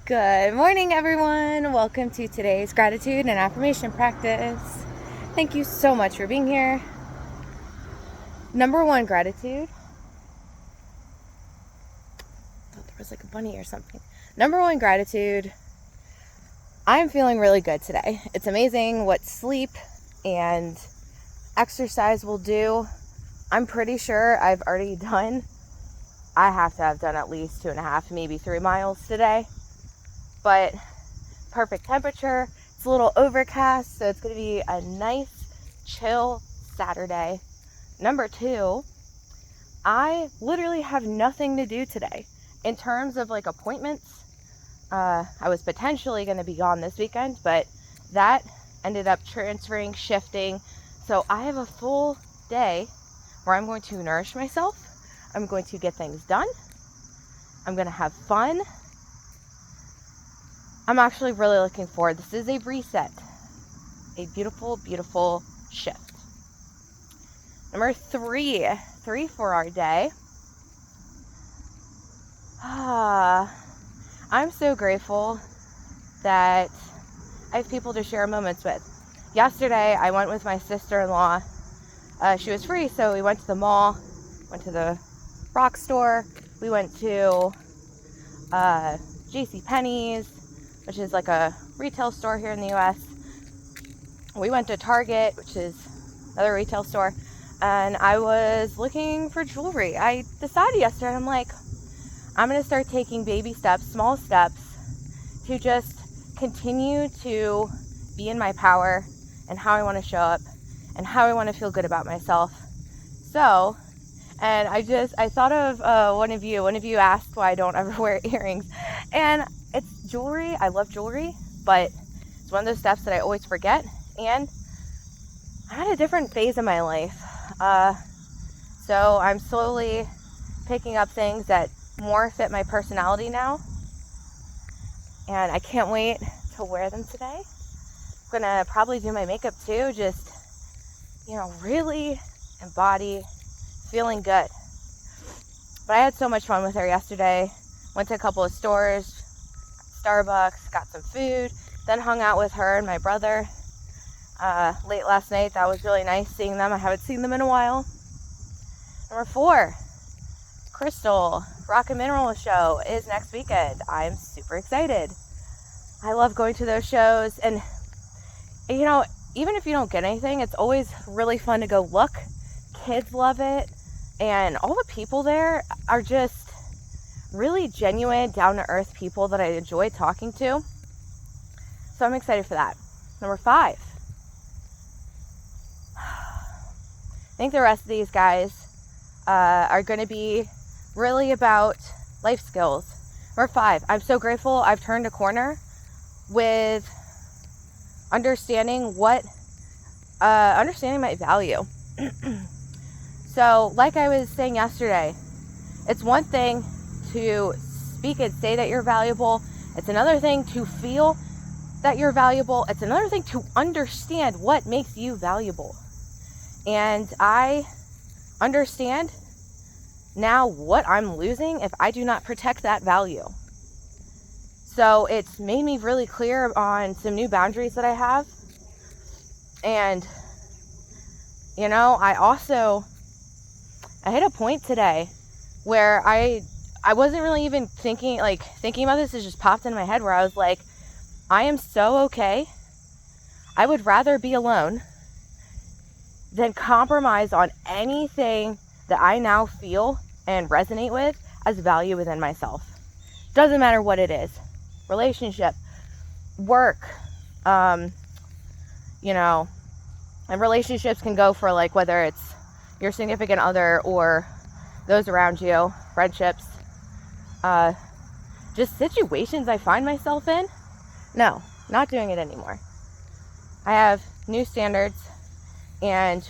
Good morning, everyone. Welcome to today's gratitude and affirmation practice. Thank you so much for being here. Number one, gratitude. I thought there was like a bunny or something. Number one, gratitude. I'm feeling really good today. It's amazing what sleep and exercise will do. I'm pretty sure I've already done, I have to have done at least 2.5, maybe 3 miles today. But perfect temperature. It's a little overcast, so it's going to be a nice, chill Saturday. Number two, I literally have nothing to do today. In terms of like appointments, I was potentially going to be gone this weekend, but that ended up transferring, shifting. So I have a full day where I'm going to nourish myself. I'm going to get things done. I'm going to have fun. I'm actually really looking forward. This is a reset. A beautiful, beautiful shift. Number three for our day. I'm so grateful that I have people to share moments with. Yesterday, I went with my sister-in-law. She was free, so we went to the mall, went to the rock store. We went to JCPenney's, which is like a retail store here in the US. We went to Target, which is another retail store, and I was looking for jewelry. I decided yesterday, I'm like, I'm going to start taking baby steps, small steps, to just continue to be in my power and how I want to show up and how I want to feel good about myself. So, and I thought of one of you asked why I don't ever wear earrings, and it's jewelry. I love jewelry, but it's one of those steps that I always forget. And I'm at a different phase in my life. So I'm slowly picking up things that more fit my personality now. And I can't wait to wear them today. I'm gonna probably do my makeup too, just, really embody feeling good. But I had so much fun with her yesterday. Went to a couple of stores, Starbucks, got some food, then hung out with her and my brother late last night. That was really nice seeing them. I haven't seen them in a while. Number 4, Crystal Rock and Mineral Show is next weekend. I'm super excited. I love going to those shows, and even if you don't get anything, it's always really fun to go look. Kids love it, and all the people there are just really genuine, down-to-earth people that I enjoy talking to. So I'm excited for that. Number 5. I think the rest of these guys are going to be really about life skills. Number 5, I'm so grateful I've turned a corner with understanding my value. So, like I was saying yesterday, it's one thing to speak and say that you're valuable. It's another thing to feel that you're valuable. It's another thing to understand what makes you valuable. And I understand now what I'm losing if I do not protect that value. So it's made me really clear on some new boundaries that I have. And, I hit a point today where I wasn't really even thinking about this. It just popped in my head where I was like, I am so okay. I would rather be alone than compromise on anything that I now feel and resonate with as value within myself. Doesn't matter what it is. Relationship, work, and relationships can go for like whether it's your significant other or those around you, friendships, just situations I find myself in. No, not doing it anymore. I have new standards, and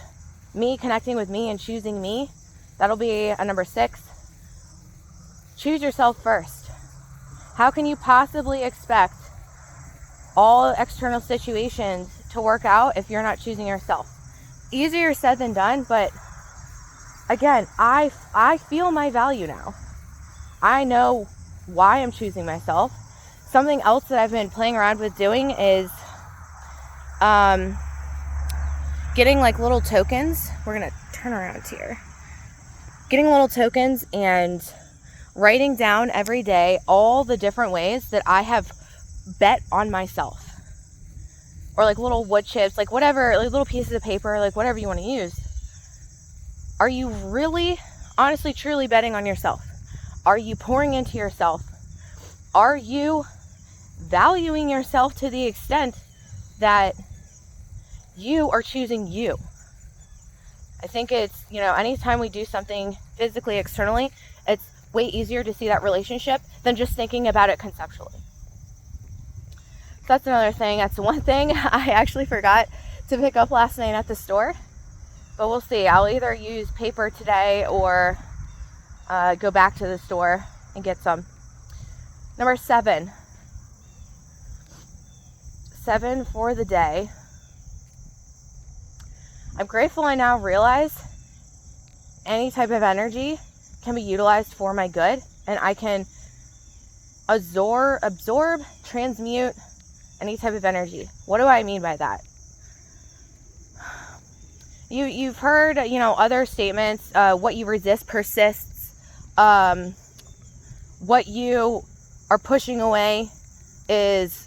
me connecting with me and choosing me, that'll be a number 6. Choose yourself first. How can you possibly expect all external situations to work out if you're not choosing yourself? Easier said than done, but again, I feel my value now. I know why I'm choosing myself. Something else that I've been playing around with doing is getting like little tokens. We're gonna turn around here. Getting little tokens and writing down every day all the different ways that I have bet on myself. Or like little wood chips, like whatever, like little pieces of paper, like whatever you want to use. Are you really, honestly, truly betting on yourself? Are you pouring into yourself? Are you valuing yourself to the extent that you are choosing you? I think it's, anytime we do something physically, externally, it's way easier to see that relationship than just thinking about it conceptually. So that's another thing. That's one thing I actually forgot to pick up last night at the store. But we'll see. I'll either use paper today or go back to the store and get some. Number 7. 7 for the day. I'm grateful I now realize any type of energy can be utilized for my good, and I can absorb, transmute any type of energy. What do I mean by that? You've heard, other statements, what you resist persists. What you are pushing away is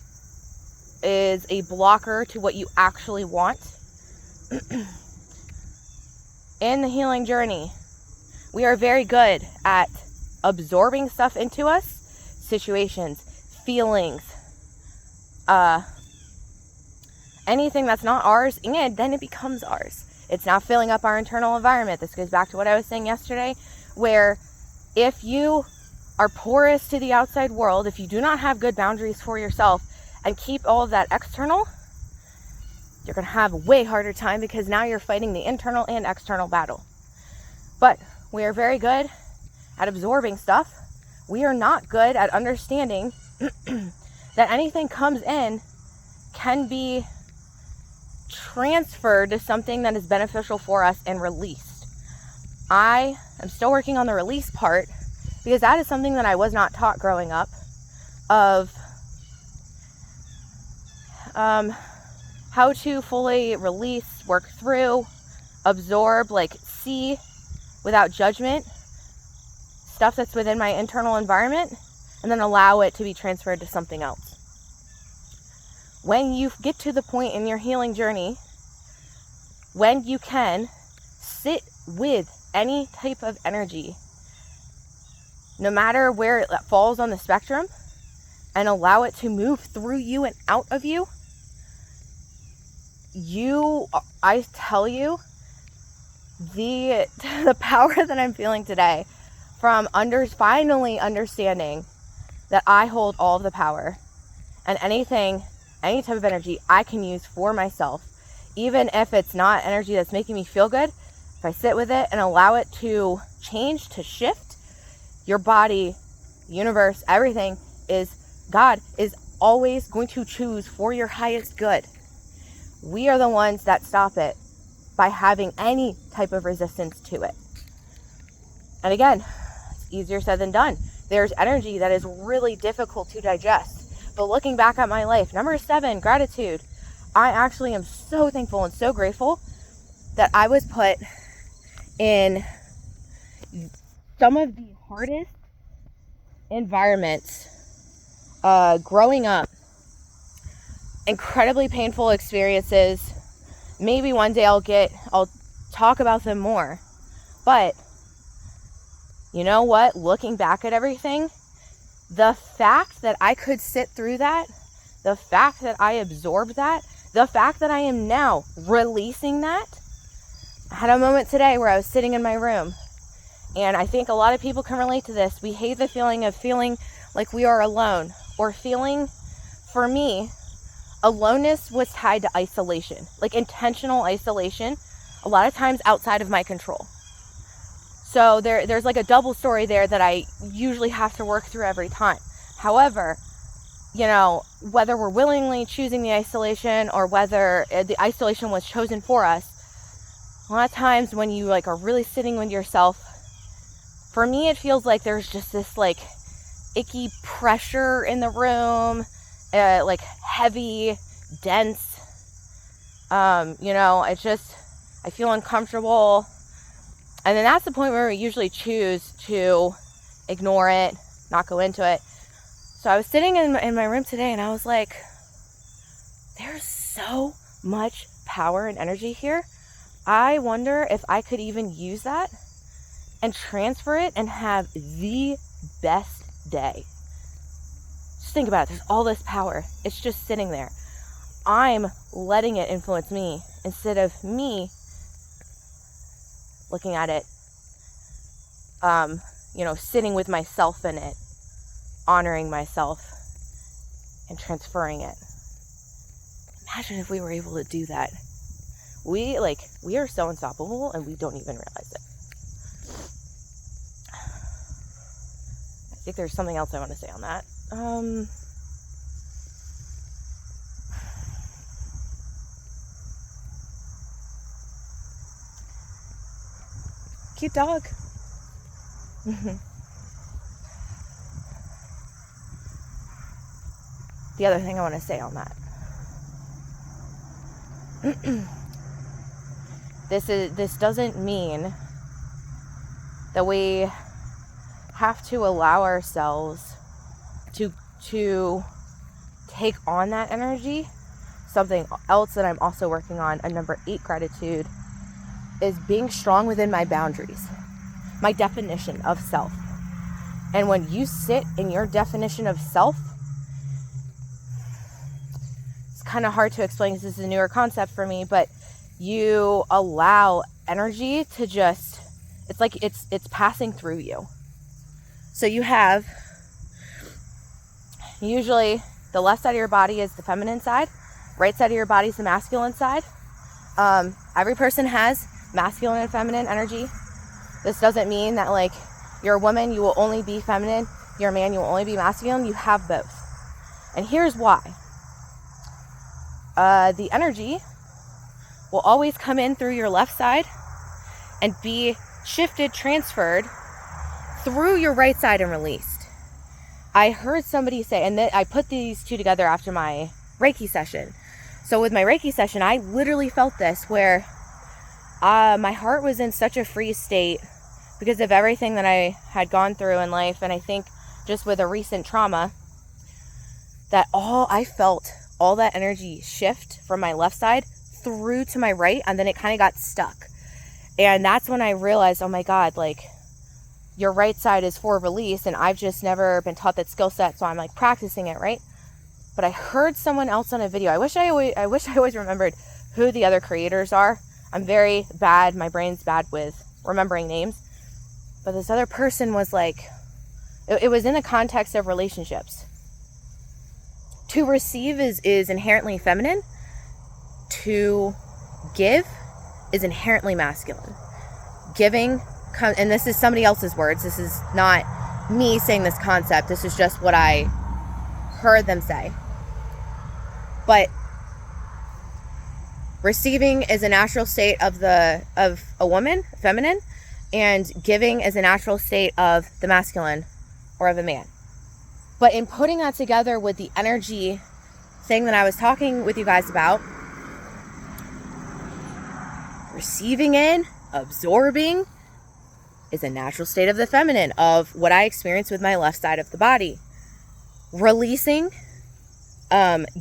a blocker to what you actually want. In the healing journey, we are very good at absorbing stuff into us, situations, feelings, anything that's not ours, and then it becomes ours. It's now filling up our internal environment. This goes back to what I was saying yesterday, where if you are porous to the outside world, if you do not have good boundaries for yourself and keep all of that external, you're going to have a way harder time, because now you're fighting the internal and external battle. But we are very good at absorbing stuff. We are not good at understanding that anything comes in can be transferred to something that is beneficial for us and released. I am still working on the release part, because that is something that I was not taught growing up, of how to fully release, work through, absorb, see without judgment stuff that's within my internal environment, and then allow it to be transferred to something else. When you get to the point in your healing journey when you can sit with any type of energy, no matter where it falls on the spectrum, and allow it to move through you and out of you, I tell you, the power that I'm feeling today from finally understanding that I hold all of the power, and any type of energy I can use for myself, even if it's not energy that's making me feel good, if I sit with it and allow it to change, to shift, your body, universe, everything God is always going to choose for your highest good. We are the ones that stop it by having any type of resistance to it. And again, it's easier said than done. There's energy that is really difficult to digest. But looking back at my life, number 7, gratitude. I actually am so thankful and so grateful that I was put in some of the hardest environments growing up. Incredibly painful experiences. Maybe one day I'll talk about them more. But you know what? Looking back at everything, the fact that I could sit through that, the fact that I absorbed that, the fact that I am now releasing that. I had a moment today where I was sitting in my room, and I think a lot of people can relate to this. We hate the feeling of feeling like we are alone, or feeling, for me, aloneness was tied to isolation, like intentional isolation, a lot of times outside of my control. So there's like a double story there that I usually have to work through every time. However, whether we're willingly choosing the isolation or whether the isolation was chosen for us, a lot of times when you are really sitting with yourself, for me it feels like there's just this icky pressure in the room, like heavy, dense. I feel uncomfortable. And then that's the point where we usually choose to ignore it, not go into it. So I was sitting in my room today and I was like, there's so much power and energy here. I wonder if I could even use that and transfer it and have the best day. Just think about it. There's all this power. It's just sitting there. I'm letting it influence me instead of me looking at it, sitting with myself in it, honoring myself and transferring it. Imagine if we were able to do that. We are so unstoppable and we don't even realize it. I think there's something else I want to say on that. Cute dog. The other thing I want to say on that. This doesn't mean that we have to allow ourselves to take on that energy. Something else that I'm also working on, a number 8 gratitude, is being strong within my boundaries, my definition of self. And when you sit in your definition of self, it's kind of hard to explain because this is a newer concept for me, but you allow energy to just, it's like it's passing through you. So you have, usually the left side of your body is the feminine side, right side of your body is the masculine side. Every person has masculine and feminine energy. This doesn't mean that like you're a woman, you will only be feminine, you're a man, you will only be masculine. You have both. And here's why. The energy will always come in through your left side and be shifted, transferred through your right side and released. I heard somebody say, and I put these two together after my Reiki session. So with my Reiki session, I literally felt this where my heart was in such a freeze state because of everything that I had gone through in life. And I think just with a recent trauma, that I felt all that energy shift from my left side through to my right, and then it kind of got stuck. And that's when I realized, oh my God, like your right side is for release, and I've just never been taught that skill set, so I'm like practicing it, right? But I heard someone else on a video. I wish I always remembered who the other creators are. I'm very bad. My brain's bad with remembering names. But this other person was like, it was in the context of relationships. To receive is inherently feminine. To give is inherently masculine. Giving, and this is somebody else's words. This is not me saying this concept. This is just what I heard them say. But receiving is a natural state of a woman, feminine, and giving is a natural state of the masculine or of a man. But in putting that together with the energy thing that I was talking with you guys about, receiving in, absorbing, is a natural state of the feminine, of what I experience with my left side of the body. Releasing,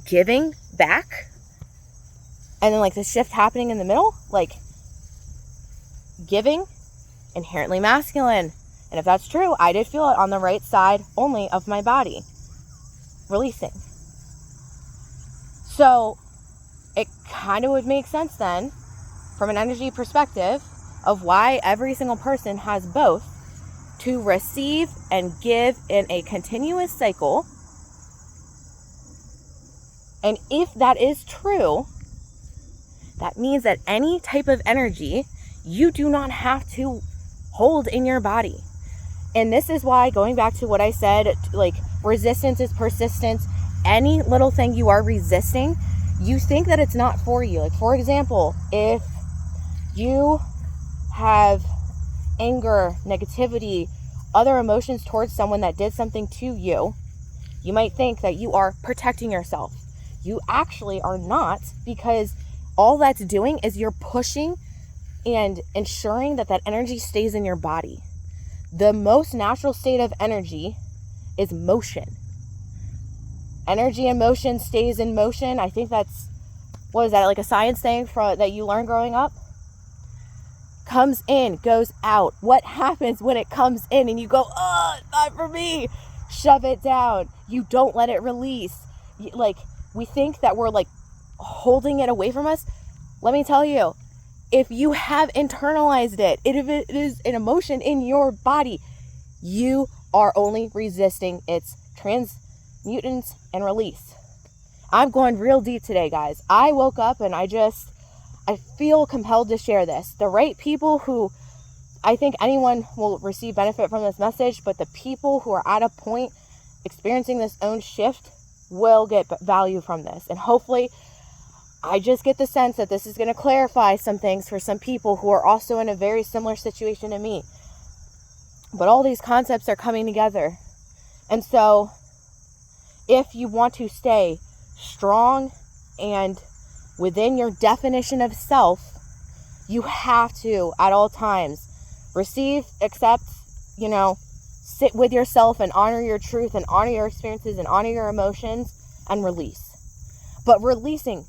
giving back, and then like the shift happening in the middle, like giving, inherently masculine. And if that's true, I did feel it on the right side only of my body. Releasing. So it kind of would make sense then, from an energy perspective, of why every single person has both, to receive and give in a continuous cycle. And if that is true, that means that any type of energy you do not have to hold in your body. And this is why, going back to what I said, like resistance is persistence. Any little thing you are resisting, you think that it's not for you. Like, for example, if you have anger, negativity, other emotions towards someone that did something to you, you might think that you are protecting yourself. You actually are not, because all that's doing is you're pushing and ensuring that that energy stays in your body. The most natural state of energy is motion. Energy and motion stays in motion. I think that's, what is that, like a science thing that you learned growing up? Comes in, goes out. What happens when it comes in and you go, oh, not for me? Shove it down. You don't let it release. Like, we think that we're like holding it away from us. Let me tell you, if you have internalized it, if it is an emotion in your body, you are only resisting its transmutance and release. I'm going real deep today, guys. I woke up and I feel compelled to share this. The right people who, I think anyone will receive benefit from this message, but the people who are at a point experiencing this own shift will get value from this. And hopefully, I just get the sense that this is going to clarify some things for some people who are also in a very similar situation to me. But all these concepts are coming together. And so, if you want to stay strong and within your definition of self, you have to, at all times, receive, accept, sit with yourself and honor your truth and honor your experiences and honor your emotions and release. But releasing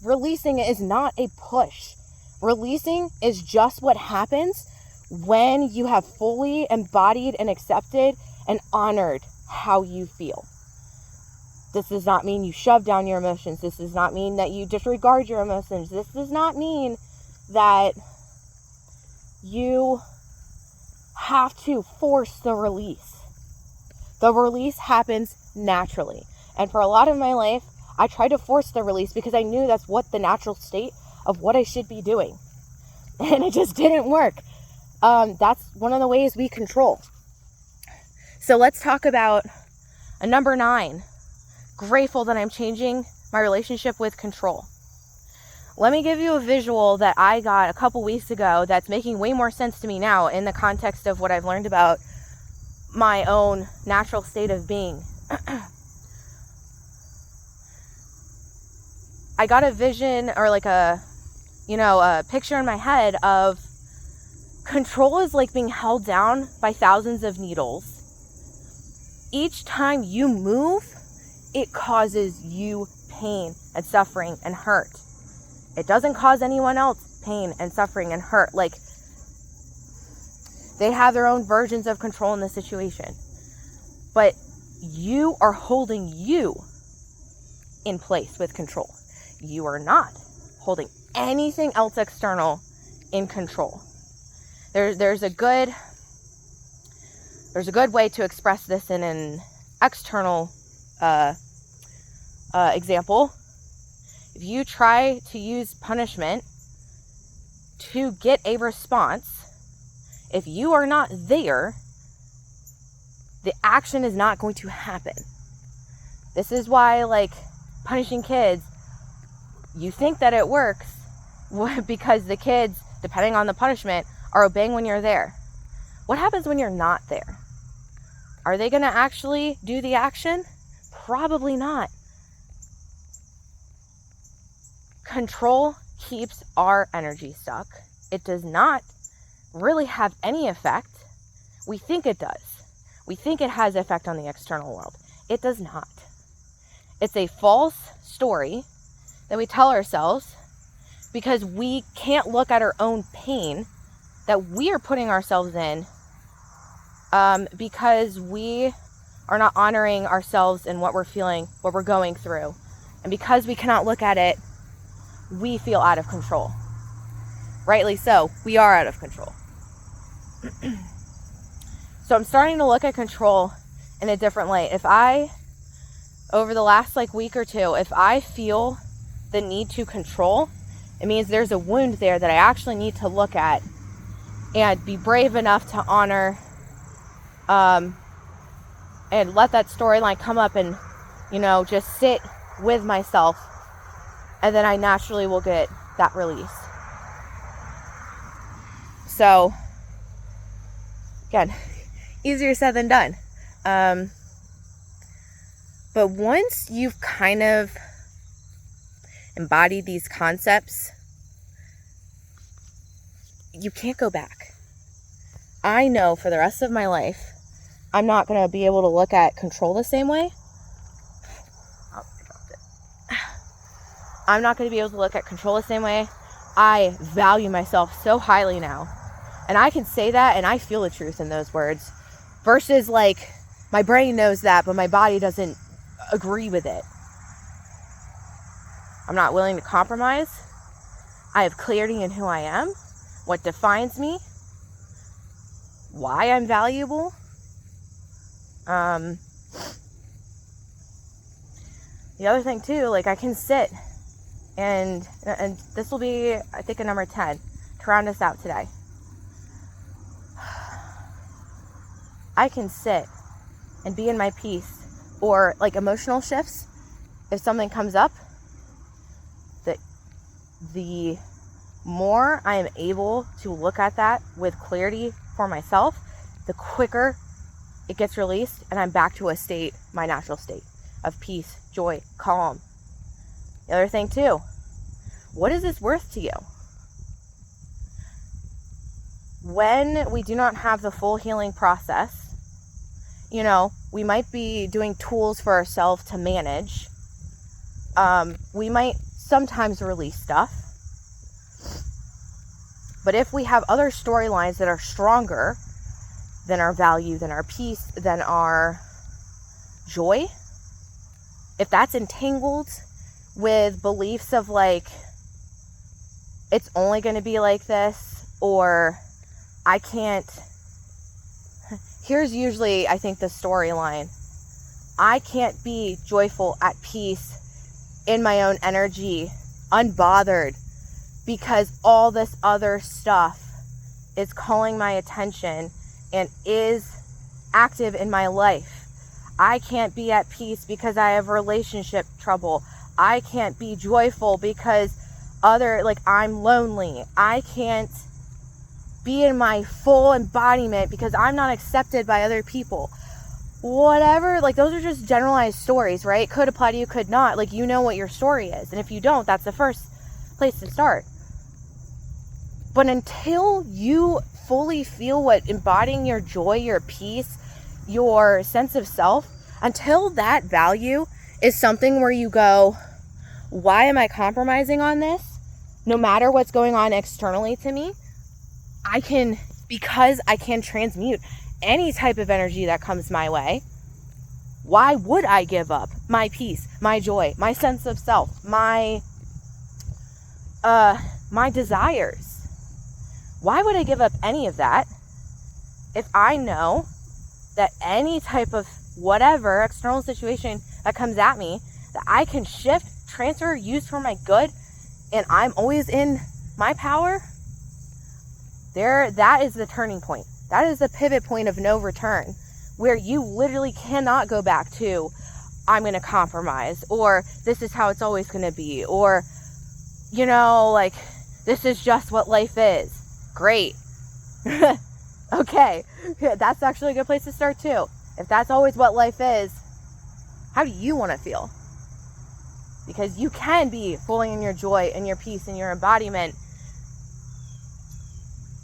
is not a push. Releasing is just what happens when you have fully embodied and accepted and honored how you feel. This does not mean you shove down your emotions. This does not mean that you disregard your emotions. This does not mean that you have to force the release. The release happens naturally. And for a lot of my life, I tried to force the release because I knew that's what the natural state of what I should be doing. And it just didn't work. That's one of the ways we control. So let's talk about a number 9. Grateful that I'm changing my relationship with control. Let me give you a visual that I got a couple weeks ago that's making way more sense to me now in the context of what I've learned about my own natural state of being. I got a vision, or like a picture in my head of control is like being held down by thousands of needles. Each time you move, it causes you pain and suffering and hurt. It doesn't cause anyone else pain and suffering and hurt. Like, they have their own versions of control in the situation. But you are holding you in place with control. You are not holding anything else external in control. There's a good way to express this in an external example. If you try to use punishment to get a response, if you are not there, the action is not going to happen. This is why, like, punishing kids, you think that it works because the kids, depending on the punishment, are obeying when you're there. What happens when you're not there? Are they going to actually do the action? Probably not. Control keeps our energy stuck. It does not really have any effect. We think it does. We think it has effect on the external world. It does not. It's a false story that we tell ourselves because we can't look at our own pain that we are putting ourselves in, because we are not honoring ourselves and what we're feeling, what we're going through. And because we cannot look at it, we feel out of control. Rightly so, we are out of control. So I'm starting to look at control in a different light. Over the last week or two, if I feel the need to control, it means there's a wound there that I actually need to look at and be brave enough to honor, and let that storyline come up and, just sit with myself, and then I naturally will get that release. So, again, easier said than done. But once you've kind of embodied these concepts, you can't go back. I know for the rest of my life, I'm not going to be able to look at control the same way. Oh, I dropped it. I'm not going to be able to look at control the same way. I value myself so highly now. And I can say that and I feel the truth in those words. Versus like, my brain knows that, but my body doesn't agree with it. I'm not willing to compromise. I have clarity in who I am, what defines me, why I'm valuable. The other thing too, like I can sit and this will be, I think, a number 10 to round us out today. I can sit and be in my peace, or like emotional shifts. If something comes up, the more I am able to look at that with clarity for myself, the quicker it gets released and I'm back to a state, my natural state of peace, joy, calm. The other thing too, what is this worth to you? When we do not have the full healing process, you know, we might be doing tools for ourselves to manage. We might sometimes release stuff. But if we have other storylines that are stronger than our value, than our peace, than our joy, if that's entangled with beliefs of like, it's only going to be like this, or I can't, here's usually, I think, the storyline. I can't be joyful, at peace, in my own energy, unbothered, because all this other stuff is calling my attention and is active in my life. I can't be at peace because I have relationship trouble. I can't be joyful because I'm lonely. I can't be in my full embodiment because I'm not accepted by other people. Whatever, like those are just generalized stories, right? Could apply to you, could not. Like, you know what your story is. And if you don't, that's the first place to start. But until you fully feel what embodying your joy, your peace, your sense of self, until that value is something where you go, why am I compromising on this? No matter what's going on externally to me, because I can transmute any type of energy that comes my way. Why would I give up my peace, my joy, my sense of self, my desires? Why would I give up any of that if I know that any type of whatever external situation that comes at me, that I can shift, transfer, use for my good, and I'm always in my power? That is the turning point. That is the pivot point of no return, where you literally cannot go back to, I'm going to compromise, or this is how it's always going to be, or, like, this is just what life is. Great. Okay. That's actually a good place to start too. If that's always what life is, how do you want to feel? Because you can be fully in your joy and your peace and your embodiment.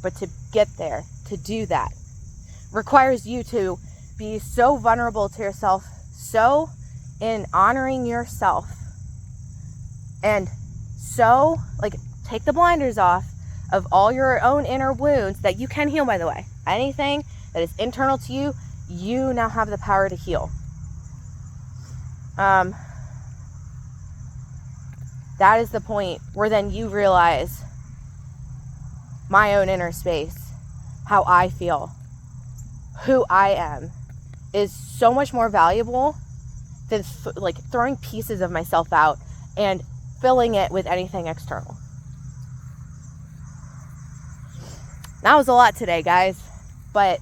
But to get there, to do that, requires you to be so vulnerable to yourself, so in honoring yourself, and so, like, take the blinders off of all your own inner wounds that you can heal, by the way. Anything that is internal to you, you now have the power to heal. That is the point where then you realize my own inner space, how I feel, who I am, is so much more valuable than throwing pieces of myself out and filling it with anything external. That was a lot today, guys, but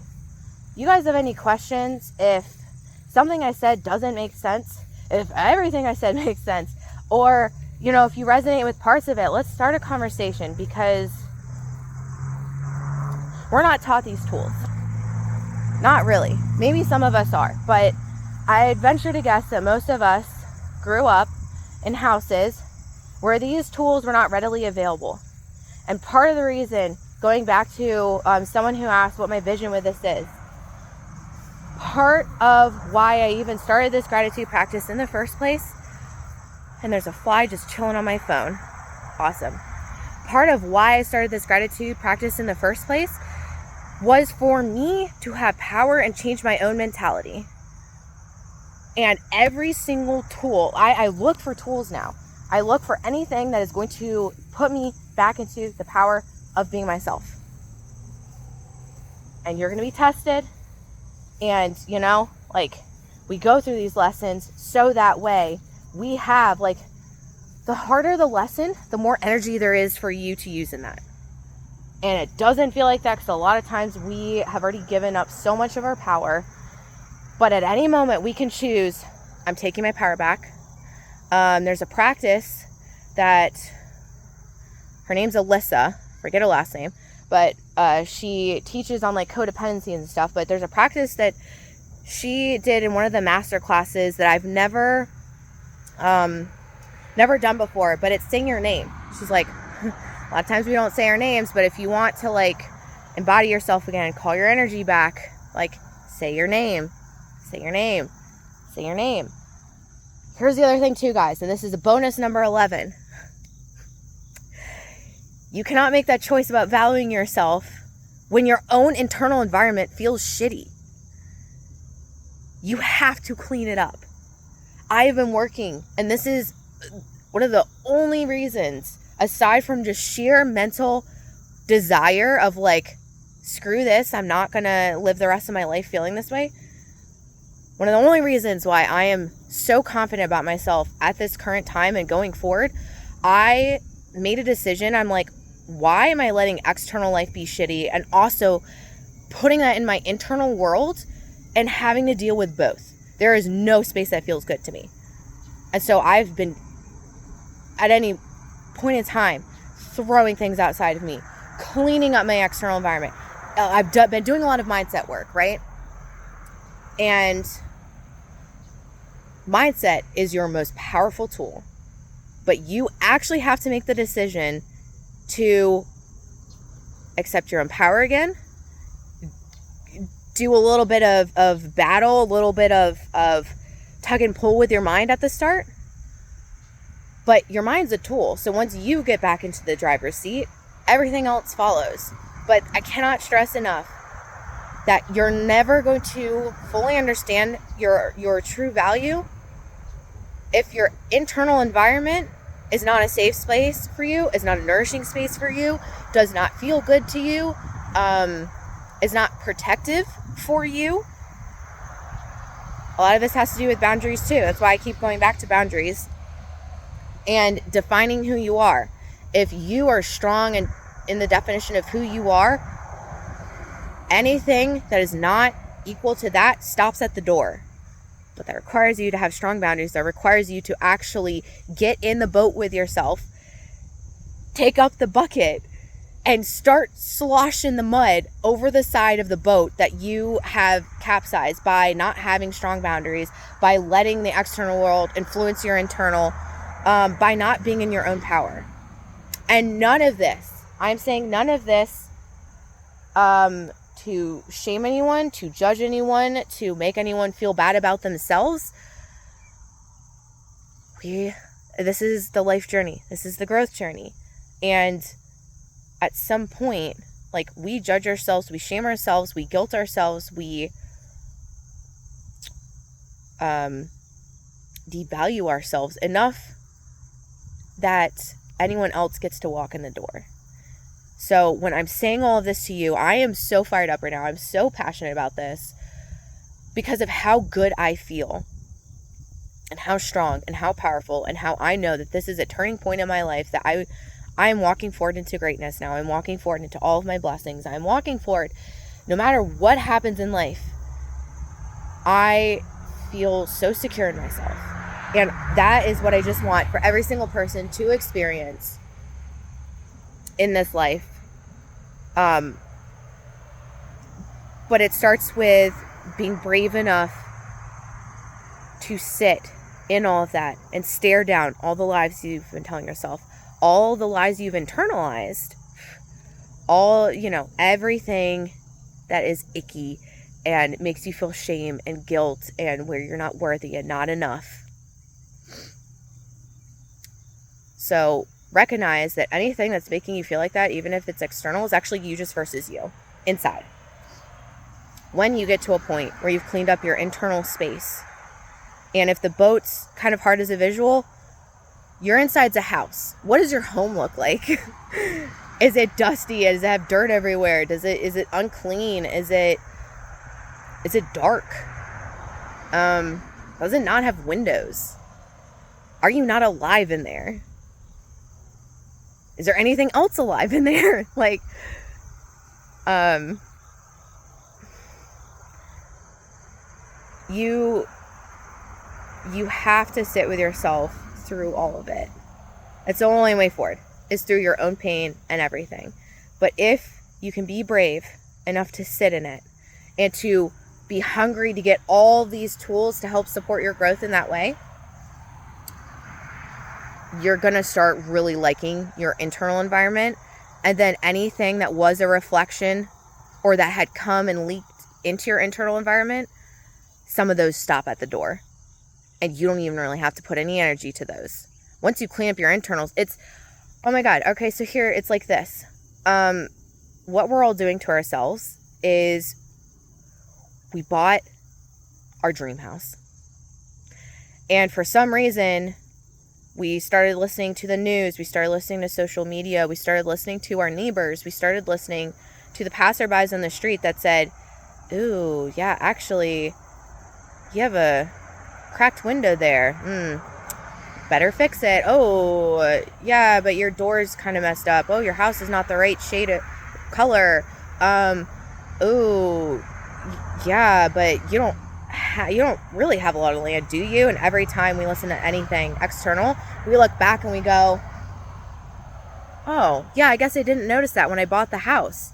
you guys have any questions? If something I said doesn't make sense, if everything I said makes sense, or, if you resonate with parts of it, let's start a conversation, because we're not taught these tools. Not really. Maybe some of us are, but I'd venture to guess that most of us grew up in houses where these tools were not readily available. And part of the reason, going back to someone who asked what my vision with this is, part of why I even started this gratitude practice in the first place, and there's a fly just chilling on my phone. Awesome. Part of why I started this gratitude practice in the first place was for me to have power and change my own mentality. And every single tool, I look for tools now. I look for anything that is going to put me back into the power of being myself. And you're going to be tested. And, we go through these lessons so that way we have, the harder the lesson, the more energy there is for you to use in that. And it doesn't feel like that because a lot of times we have already given up so much of our power. But at any moment we can choose, I'm taking my power back. There's a practice that, her name's Alyssa, forget her last name, but she teaches on codependency and stuff. But there's a practice that she did in one of the master classes that I've never done before, but it's saying your name. She's like, a lot of times we don't say our names, but if you want to embody yourself again, call your energy back, say your name, say your name, say your name. Here's the other thing too, guys, and this is a bonus number 11. You cannot make that choice about valuing yourself when your own internal environment feels shitty. You have to clean it up. I have been working, and this is one of the only reasons, aside from just sheer mental desire of screw this, I'm not going to live the rest of my life feeling this way. One of the only reasons why I am so confident about myself at this current time and going forward, I made a decision. I'm like, why am I letting external life be shitty and also putting that in my internal world and having to deal with both? There is no space that feels good to me. And so I've been, at any point in time, throwing things outside of me, cleaning up my external environment. I've been doing a lot of mindset work, right? And mindset is your most powerful tool, but you actually have to make the decision to accept your own power again, do a little bit of battle, a little bit of tug and pull with your mind at the start. But your mind's a tool. So once you get back into the driver's seat, everything else follows. But I cannot stress enough that you're never going to fully understand your true value if your internal environment is not a safe space for you, is not a nourishing space for you, does not feel good to you, is not protective for you. A lot of this has to do with boundaries too. That's why I keep going back to boundaries and defining who you are. If you are strong and in the definition of who you are, anything that is not equal to that stops at the door. But that requires you to have strong boundaries. That requires you to actually get in the boat with yourself, take up the bucket, and start sloshing the mud over the side of the boat that you have capsized by not having strong boundaries, by letting the external world influence your internal, by not being in your own power. And none of this, I'm saying none of this to shame anyone, to judge anyone, to make anyone feel bad about themselves. This is the life journey. This is the growth journey. And at some point, we judge ourselves, we shame ourselves, we guilt ourselves, we devalue ourselves enough that anyone else gets to walk in the door. So when I'm saying all of this to you, I am so fired up right now. I'm so passionate about this because of how good I feel and how strong and how powerful and how I know that this is a turning point in my life, that I am walking forward into greatness now. I'm walking forward into all of my blessings. I'm walking forward no matter what happens in life. I feel so secure in myself. And that is what I just want for every single person to experience in this life. But it starts with being brave enough to sit in all of that and stare down all the lies you've been telling yourself, all the lies you've internalized, all, everything that is icky and makes you feel shame and guilt and where you're not worthy and not enough. So recognize that anything that's making you feel like that, even if it's external, is actually you just versus you inside. When you get to a point where you've cleaned up your internal space, and if the boat's kind of hard as a visual, your inside's a house. What does your home look like? Is it dusty? Does it have dirt everywhere? Is it unclean? Is it dark? Does it not have windows? Are you not alive in there? Is there anything else alive in there? You have to sit with yourself through all of it. It's the only way forward, is through your own pain and everything. But if you can be brave enough to sit in it and to be hungry to get all these tools to help support your growth in that way, you're going to start really liking your internal environment. And then anything that was a reflection or that had come and leaked into your internal environment, some of those stop at the door. And you don't even really have to put any energy to those. Once you clean up your internals, it's, oh my God. Okay, so here it's like this. What we're all doing to ourselves is we bought our dream house. And for some reason, we started listening to the news. We started listening to social media. We started listening to our neighbors. We started listening to the passerbys on the street that said, ooh, yeah, actually, you have a cracked window there. Better fix it. Oh, yeah, but your door's kind of messed up. Oh, your house is not the right shade of color. Oh, yeah, but you don't really have a lot of land, do you? And every time we listen to anything external, we look back and we go, oh, yeah, I guess I didn't notice that when I bought the house,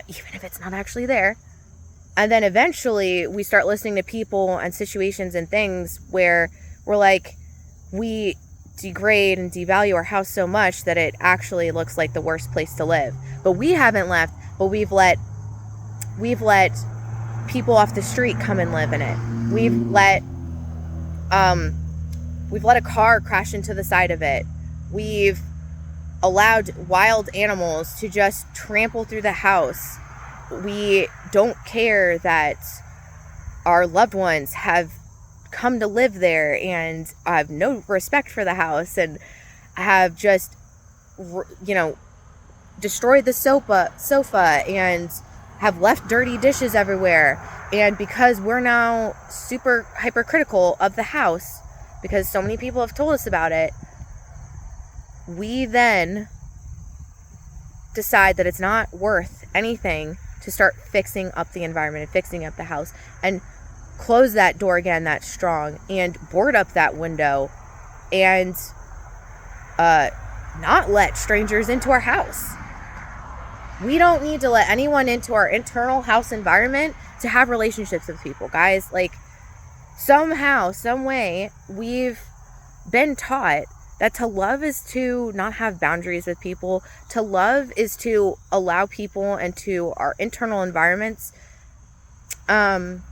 even if it's not actually there. And then eventually we start listening to people and situations and things where we're like, we degrade and devalue our house so much that it actually looks like the worst place to live. But we haven't left, but we've let people off the street come and live in it. We've let a car crash into the side of it. We've allowed wild animals to just trample through the house. We don't care that our loved ones have come to live there and have no respect for the house and have just, destroyed the sofa and have left dirty dishes everywhere. And because we're now super hypercritical of the house, because so many people have told us about it, we then decide that it's not worth anything to start fixing up the environment and fixing up the house and close that door again that strong and board up that window and not let strangers into our house. We don't need to let anyone into our internal house environment to have relationships with people, guys. Like, somehow, some way, we've been taught that to love is to not have boundaries with people. To love is to allow people into our internal environments. And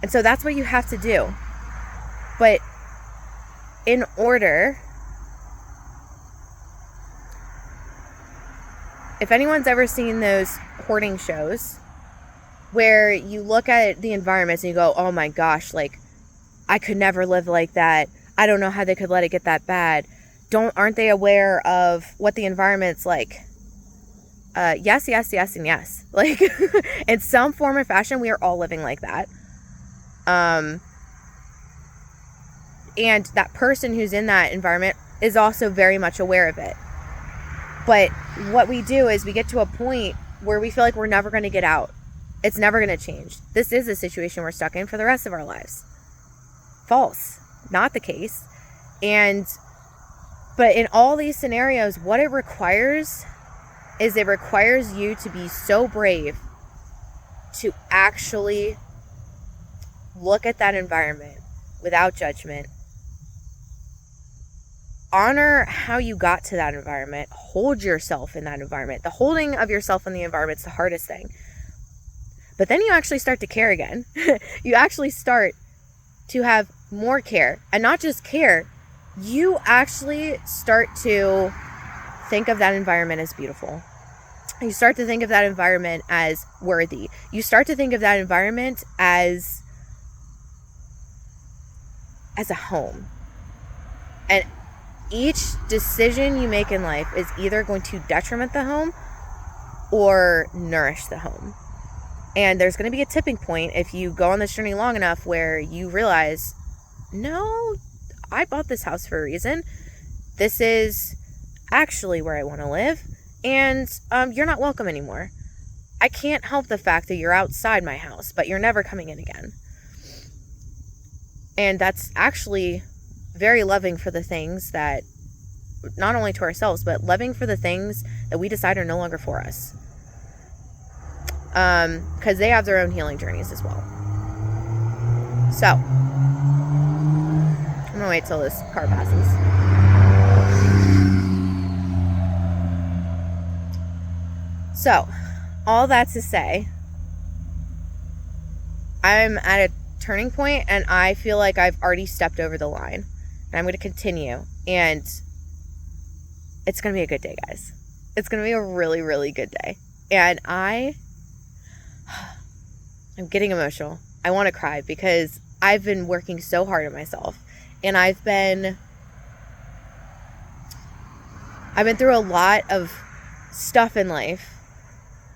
so that's what you have to do. But in order, if anyone's ever seen those hoarding shows where you look at the environments and you go, oh my gosh, like, I could never live like that. I don't know how they could let it get that bad. Aren't they aware of what the environment's like? Yes, and yes. Like, in some form or fashion, we are all living like that. And that person who's in that environment is also very much aware of it. But what we do is we get to a point where we feel like we're never going to get out. It's never going to change. This is a situation we're stuck in for the rest of our lives. False. Not the case. But in all these scenarios, what it requires is it requires you to be so brave to actually look at that environment without judgment. Honor how you got to that environment. Hold yourself in that environment. The holding of yourself in the environment is the hardest thing. But then you actually start to care again. You actually start to have more care. And not just care, you actually start to think of that environment as beautiful. You start to think of that environment as worthy. You start to think of that environment as a home. And each decision you make in life is either going to detriment the home or nourish the home. And there's going to be a tipping point if you go on this journey long enough where you realize, no, I bought this house for a reason. This is actually where I want to live. And you're not welcome anymore. I can't help the fact that you're outside my house, but you're never coming in again. And that's actually very loving for the things that, not only to ourselves, but loving for the things that we decide are no longer for us. Because they have their own healing journeys as well. So, I'm going to wait till this car passes. So, all that to say, I'm at a turning point and I feel like I've already stepped over the line. And I'm going to continue. And it's going to be a good day, guys. It's going to be a really, really good day. And I'm getting emotional. I want to cry because I've been working so hard on myself. And I've been through a lot of stuff in life.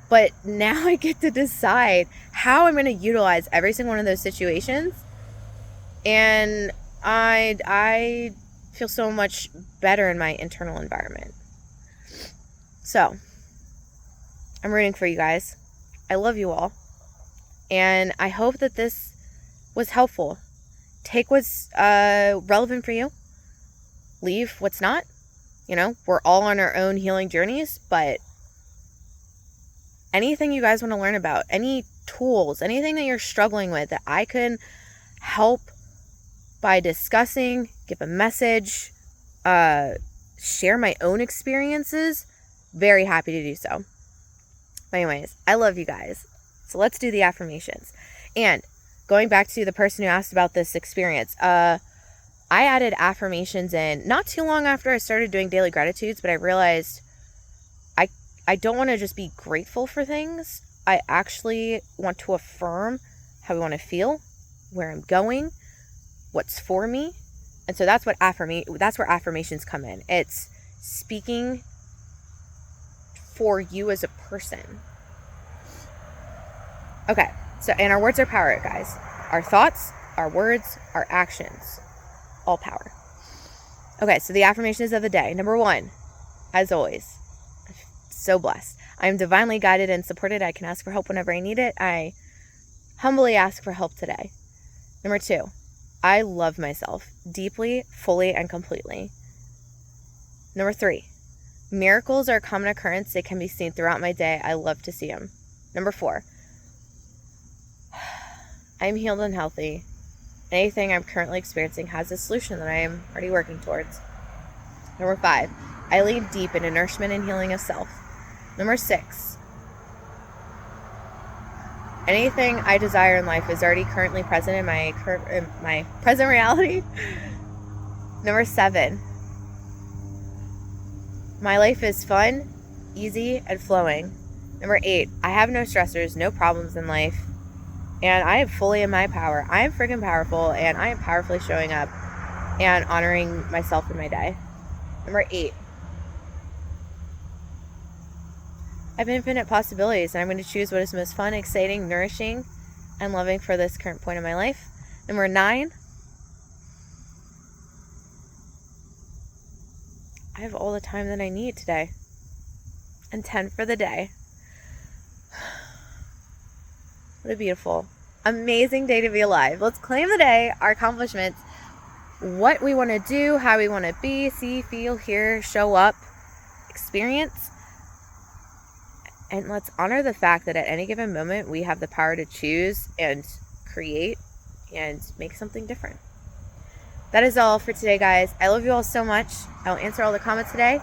But now I get to decide how I'm going to utilize every single one of those situations. And I feel so much better in my internal environment. So, I'm rooting for you guys. I love you all. And I hope that this was helpful. Take what's relevant for you. Leave what's not. You know, we're all on our own healing journeys, but anything you guys want to learn about, any tools, anything that you're struggling with that I can help by discussing, give a message, share my own experiences, very happy to do so. But anyways, I love you guys. So let's do the affirmations. And going back to the person who asked about this experience, I added affirmations in not too long after I started doing daily gratitudes, but I realized I don't want to just be grateful for things. I actually want to affirm how I want to feel, where I'm going, what's for me. And so that's where affirmations come in. It's speaking for you as a person. Okay, so, and our words are power, guys. Our thoughts, our words, our actions, all power. Okay, so the affirmations of the day. Number 1, as always, so blessed. I am divinely guided and supported. I can ask for help whenever I need it. I humbly ask for help today. Number 2, I love myself deeply, fully, and completely. Number 3, miracles are a common occurrence. They can be seen throughout my day. I love to see them. Number 4, I am healed and healthy. Anything I'm currently experiencing has a solution that I am already working towards. Number 5, I lean deep into nourishment and healing of self. Number 6, anything I desire in life is already currently present in my present reality. Number 7, my life is fun, easy, and flowing. Number 8, I have no stressors, no problems in life, and I am fully in my power. I am freaking powerful, and I am powerfully showing up and honoring myself in my day. Number 8, I have infinite possibilities, and I'm going to choose what is most fun, exciting, nourishing, and loving for this current point in my life. Number 9, I have all the time that I need today. And 10 for the day. What a beautiful, amazing day to be alive. Let's claim the day, our accomplishments, what we want to do, how we want to be, see, feel, hear, show up, experience. And let's honor the fact that at any given moment, we have the power to choose and create and make something different. That is all for today, guys. I love you all so much. I'll answer all the comments today.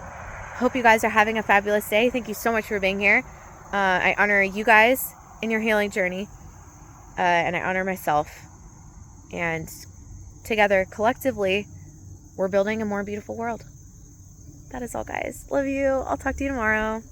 Hope you guys are having a fabulous day. Thank you so much for being here. I honor you guys in your healing journey, and I honor myself. And together, collectively, we're building a more beautiful world. That is all, guys. Love you. I'll talk to you tomorrow.